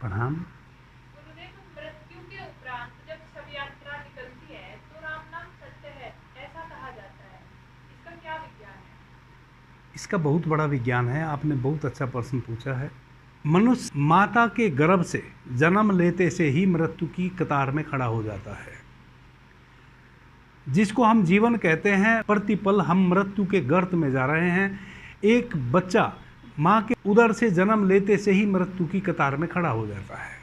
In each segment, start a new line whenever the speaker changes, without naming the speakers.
प्रणाम।
गुरुदेव, मृत्यु के उपरांत जब शव यात्रा निकलती है तो राम नाम सत्य है ऐसा कहा जाता है, इसका क्या विज्ञान है?
इसका बहुत बड़ा विज्ञान है। आपने बहुत अच्छा प्रश्न पूछा है। मनुष्य माता के गर्भ से जन्म लेते से ही मृत्यु की कतार में खड़ा हो जाता है। जिसको हम जीवन कहते हैं, प्रतिपल हम मृत्यु के गर्त में जा रहे हैं। एक बच्चा माँ के उदर से जन्म लेते से ही मृत्यु की कतार में खड़ा हो जाता है।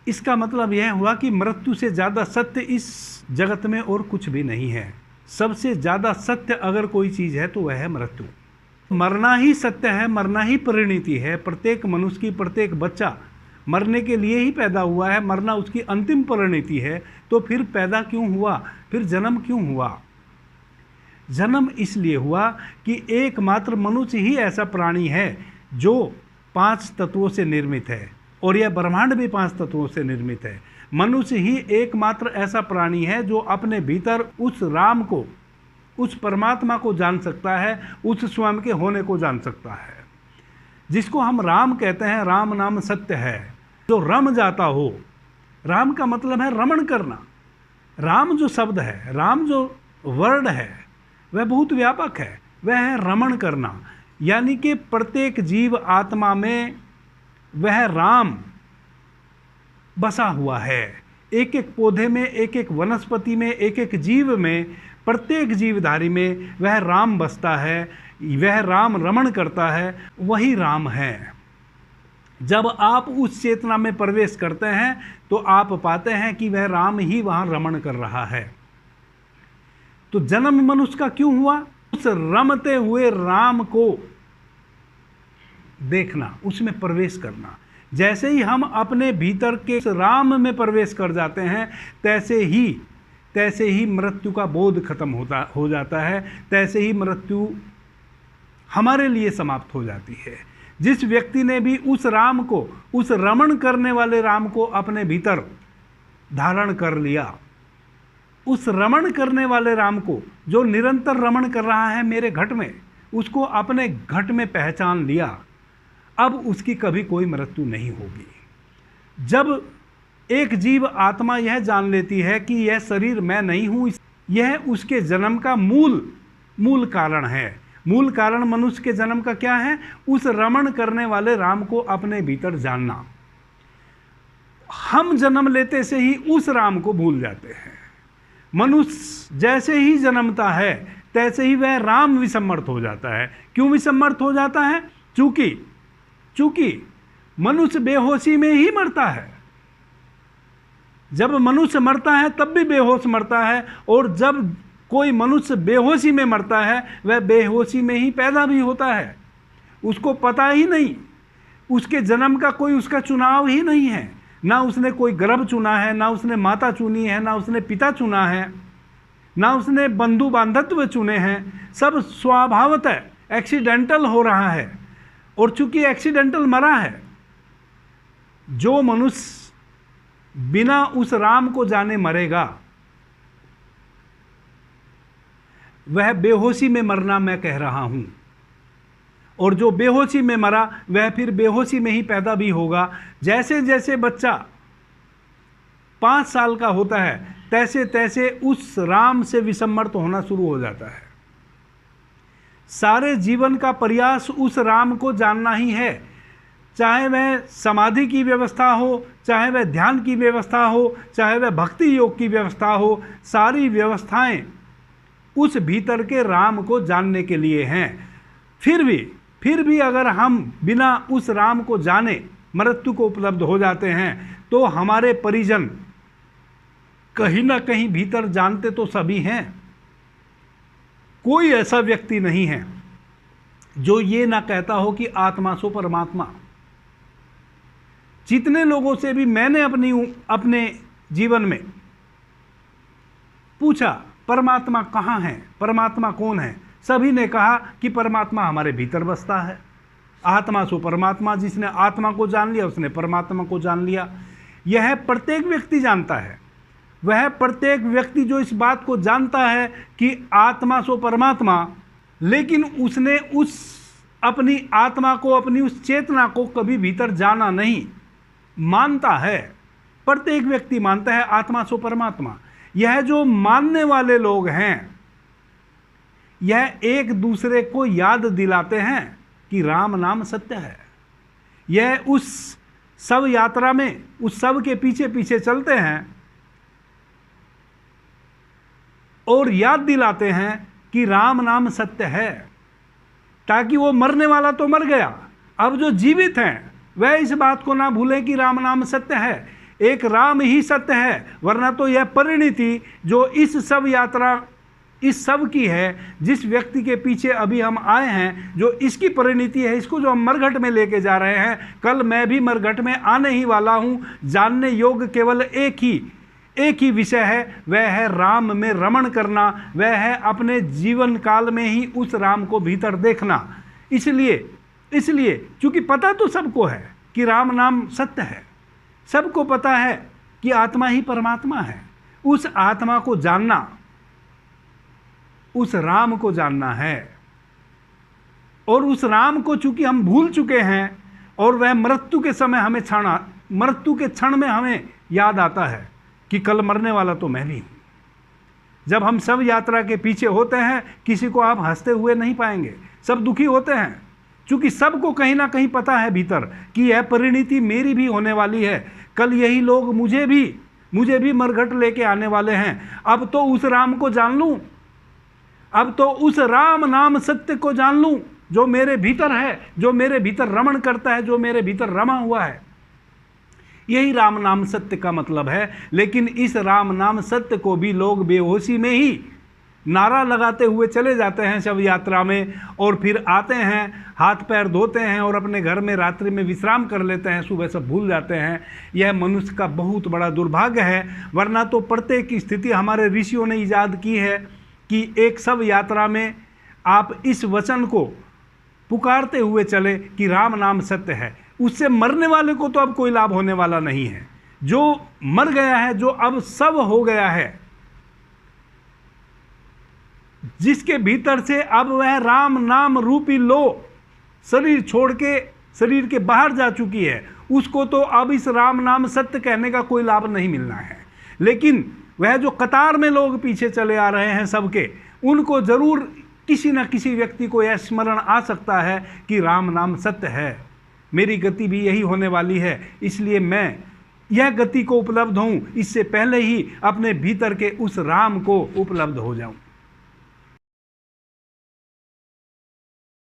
इसका मतलब यह हुआ कि मृत्यु से ज़्यादा सत्य इस जगत में और कुछ भी नहीं है। सबसे ज़्यादा सत्य अगर कोई चीज़ है तो वह है मृत्यु। मरना ही सत्य है, मरना ही परिणति है। प्रत्येक मनुष्य की, प्रत्येक बच्चा मरने के लिए ही पैदा हुआ है। मरना उसकी अंतिम परिणति है। तो फिर पैदा क्यों हुआ, फिर जन्म क्यों हुआ? जन्म इसलिए हुआ कि एकमात्र मनुष्य ही ऐसा प्राणी है जो 5 तत्वों से निर्मित है, और यह ब्रह्मांड भी 5 तत्वों से निर्मित है। मनुष्य ही एकमात्र ऐसा प्राणी है जो अपने भीतर उस राम को, उस परमात्मा को जान सकता है, उस स्वयं के होने को जान सकता है, जिसको हम राम कहते हैं। राम नाम सत्य है, जो रम जाता हो। राम का मतलब है रमण करना। राम जो शब्द है, राम जो वर्ड है, वह बहुत व्यापक है। वह है रमण करना, यानी कि प्रत्येक जीव आत्मा में वह राम बसा हुआ है। एक एक पौधे में, एक एक वनस्पति में, एक एक जीव में, प्रत्येक जीवधारी में वह राम बसता है। वह राम रमण करता है, वही राम है। जब आप उस चेतना में प्रवेश करते हैं तो आप पाते हैं कि वह राम ही वहाँ रमण कर रहा है। तो जन्म मनुष्य का क्यों हुआ? उस रमते हुए राम को देखना, उसमें प्रवेश करना। जैसे ही हम अपने भीतर के राम में प्रवेश कर जाते हैं, तैसे ही मृत्यु का बोध खत्म हो जाता है। तैसे ही मृत्यु हमारे लिए समाप्त हो जाती है। जिस व्यक्ति ने भी उस राम को, उस रमण करने वाले राम को अपने भीतर धारण कर लिया, उस रमण करने वाले राम को जो निरंतर रमण कर रहा है मेरे घट में, उसको अपने घट में पहचान लिया, अब उसकी कभी कोई मृत्यु नहीं होगी। जब एक जीव आत्मा यह जान लेती है कि यह शरीर मैं नहीं हूँ, यह उसके जन्म का मूल कारण है। मूल कारण मनुष्य के जन्म का क्या है? उस रमण करने वाले राम को अपने भीतर जानना। हम जन्म लेते से ही उस राम को भूल जाते हैं। मनुष्य जैसे ही जन्मता है तैसे ही वह राम विस्मृत हो जाता है। क्यों विस्मृत हो जाता है? चूंकि मनुष्य बेहोशी में ही मरता है। जब मनुष्य मरता है तब भी बेहोश मरता है, और जब कोई मनुष्य बेहोशी में मरता है वह बेहोशी में ही पैदा भी होता है। उसको पता ही नहीं, उसके जन्म का कोई उसका चुनाव ही नहीं है। ना उसने कोई गर्भ चुना है, ना उसने माता चुनी है, ना उसने पिता चुना है, ना उसने बंधु बांधत्व चुने हैं। सब स्वभावतः एक्सीडेंटल हो रहा है। और चूंकि एक्सीडेंटल मरा है, जो मनुष्य बिना उस राम को जाने मरेगा वह बेहोशी में मरना मैं कह रहा हूं। और जो बेहोशी में मरा वह फिर बेहोशी में ही पैदा भी होगा। जैसे जैसे बच्चा 5 साल का होता है तैसे तैसे उस राम से विस्मृत होना शुरू हो जाता है। सारे जीवन का प्रयास उस राम को जानना ही है। चाहे वह समाधि की व्यवस्था हो, चाहे वह ध्यान की व्यवस्था हो, चाहे वह भक्ति योग की व्यवस्था हो, सारी व्यवस्थाएं उस भीतर के राम को जानने के लिए हैं। फिर भी अगर हम बिना उस राम को जाने मृत्यु को उपलब्ध हो जाते हैं तो हमारे परिजन कहीं ना कहीं भीतर जानते तो सभी हैं। कोई ऐसा व्यक्ति नहीं है जो ये ना कहता हो कि आत्मा सो परमात्मा। जितने लोगों से भी मैंने अपने जीवन में पूछा परमात्मा कहाँ है, परमात्मा कौन है, सभी ने कहा कि परमात्मा हमारे भीतर बसता है। आत्मा सो परमात्मा। जिसने आत्मा को जान लिया उसने परमात्मा को जान लिया। यह प्रत्येक व्यक्ति जानता है। वह प्रत्येक व्यक्ति जो इस बात को जानता है कि आत्मा सो परमात्मा, लेकिन उसने उस अपनी आत्मा को, अपनी उस चेतना को कभी भीतर जाना नहीं। मानता है, प्रत्येक व्यक्ति मानता है आत्मा सो परमात्मा। यह जो मानने वाले लोग हैं, यह एक दूसरे को याद दिलाते हैं कि राम नाम सत्य है। यह उस शव यात्रा में उस शव के पीछे पीछे चलते हैं और याद दिलाते हैं कि राम नाम सत्य है, ताकि वो मरने वाला तो मर गया, अब जो जीवित हैं वह इस बात को ना भूलें कि राम नाम सत्य है। एक राम ही सत्य है, वरना तो यह परिणति जो इस शव यात्रा, इस सब की है, जिस व्यक्ति के पीछे अभी हम आए हैं, जो इसकी परिणति है, इसको जो हम मरघट में लेके जा रहे हैं, कल मैं भी मरघट में आने ही वाला हूं। जानने योग्य केवल एक ही विषय है, वह है राम में रमण करना, वह है अपने जीवन काल में ही उस राम को भीतर देखना। इसलिए क्योंकि पता तो सबको है कि राम नाम सत्य है, सबको पता है कि आत्मा ही परमात्मा है। उस आत्मा को जानना, उस राम को जानना है। और उस राम को चूंकि हम भूल चुके हैं और वह मृत्यु के समय हमें मृत्यु के क्षण में हमें याद आता है कि कल मरने वाला तो मैं भी हूं। जब हम सब यात्रा के पीछे होते हैं, किसी को आप हंसते हुए नहीं पाएंगे, सब दुखी होते हैं, क्योंकि सबको कहीं ना कहीं पता है भीतर कि यह परिणति मेरी भी होने वाली है। कल यही लोग मुझे भी मरघट लेके आने वाले हैं। अब तो उस राम को जान लूं, अब तो उस राम नाम सत्य को जान लूं जो मेरे भीतर है, जो मेरे भीतर रमण करता है, जो मेरे भीतर रमा हुआ है। यही राम नाम सत्य का मतलब है। लेकिन इस राम नाम सत्य को भी लोग बेहोशी में ही नारा लगाते हुए चले जाते हैं शव यात्रा में, और फिर आते हैं, हाथ पैर धोते हैं और अपने घर में रात्रि में विश्राम कर लेते हैं, सुबह सब भूल जाते हैं। यह मनुष्य का बहुत बड़ा दुर्भाग्य है। वरना तो प्रत्येक स्थिति हमारे ऋषियों ने ईजाद की है कि एक शव यात्रा में आप इस वचन को पुकारते हुए चले कि राम नाम सत्य है। उससे मरने वाले को तो अब कोई लाभ होने वाला नहीं है। जो मर गया है, जो अब सब हो गया है, जिसके भीतर से अब वह राम नाम रूपी लो शरीर छोड़ के शरीर के बाहर जा चुकी है, उसको तो अब इस राम नाम सत्य कहने का कोई लाभ नहीं मिलना है। लेकिन वह जो कतार में लोग पीछे चले आ रहे हैं सबके, उनको जरूर किसी न किसी व्यक्ति को यह स्मरण आ सकता है कि राम नाम सत्य है, मेरी गति भी यही होने वाली है, इसलिए मैं यह गति को उपलब्ध हूं, इससे पहले ही अपने भीतर के उस राम को उपलब्ध हो जाऊं।